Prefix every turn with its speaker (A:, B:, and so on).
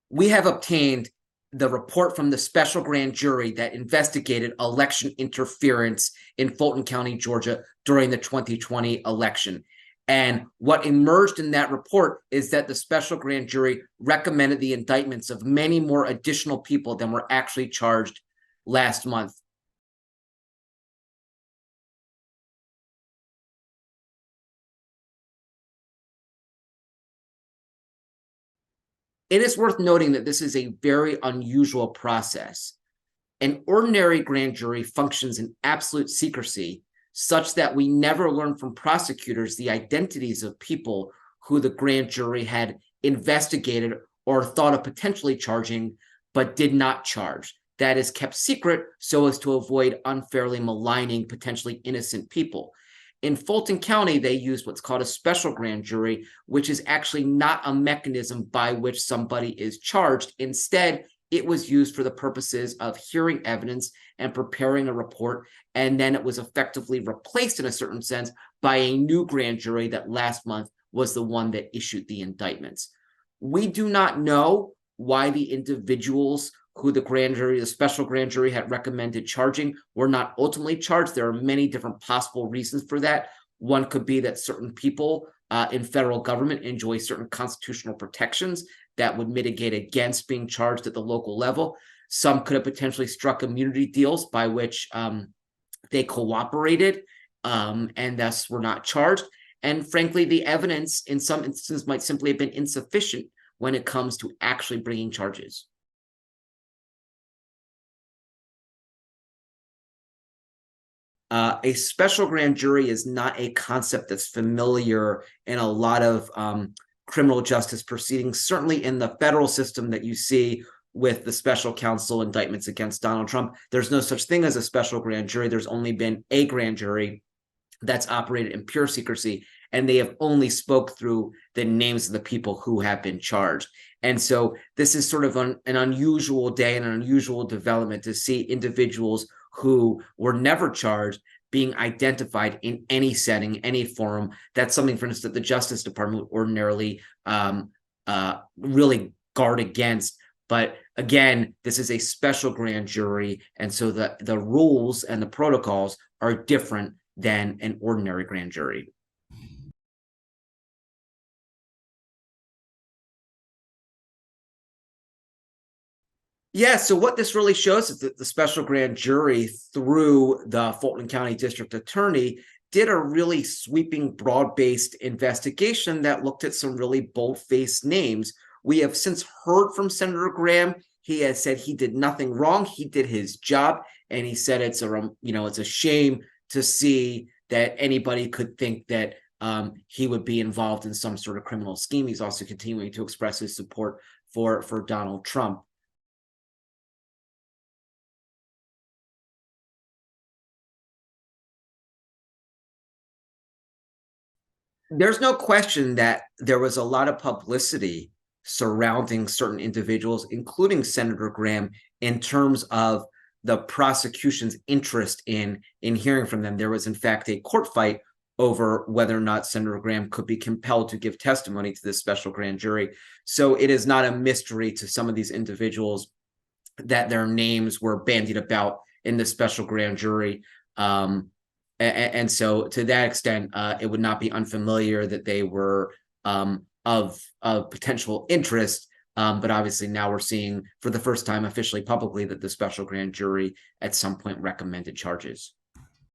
A: we have obtained the report from the special grand jury that investigated election interference in Fulton County, Georgia during the 2020 election. And what emerged in that report is that the special grand jury recommended the indictments of many more additional people than were actually charged last month. It is worth noting that this is a very unusual process. An ordinary grand jury functions in absolute secrecy, such that we never learn from prosecutors the identities of people who the grand jury had investigated or thought of potentially charging, but did not charge. That is kept secret so as to avoid unfairly maligning potentially innocent people. In Fulton County, they used what's called a special grand jury, which is actually not a mechanism by which somebody is charged. Instead, it was used for the purposes of hearing evidence and preparing a report, and then it was effectively replaced in a certain sense by a new grand jury that last month was the one that issued the indictments. We do not know why the individuals who the special grand jury had recommended charging were not ultimately charged. There are many different possible reasons for that. One could be that certain people in federal government enjoy certain constitutional protections that would mitigate against being charged at the local level. Some could have potentially struck immunity deals by which they cooperated and thus were not charged. And frankly, the evidence in some instances might simply have been insufficient when it comes to actually bringing charges. A special grand jury is not a concept that's familiar in a lot of criminal justice proceedings, certainly in the federal system that you see with the special counsel indictments against Donald Trump. There's no such thing as a special grand jury. There's only been a grand jury that's operated in pure secrecy, and they have only spoke through the names of the people who have been charged. And so this is sort of an unusual day and an unusual development to see individuals who were never charged being identified in any setting, any forum. That's something, for instance, that the Justice Department would ordinarily really guard against. But again, this is a special grand jury, and so the rules and the protocols are different than an ordinary grand jury. Yeah, so what this really shows is that the special grand jury, through the Fulton County District Attorney, did a really sweeping, broad-based investigation that looked at some really bold-faced names. We have since heard from Senator Graham. He has said he did nothing wrong. He did his job, and he said it's a shame to see that anybody could think that he would be involved in some sort of criminal scheme. He's also continuing to express his support for Donald Trump. There's no question that there was a lot of publicity surrounding certain individuals, including Senator Graham, in terms of the prosecution's interest in hearing from them. There was, in fact, a court fight over whether or not Senator Graham could be compelled to give testimony to this special grand jury. So it is not a mystery to some of these individuals that their names were bandied about in the special grand jury. And so to that extent, it would not be unfamiliar that they were of potential interest. But obviously now we're seeing for the first time officially publicly that the special grand jury at some point recommended charges.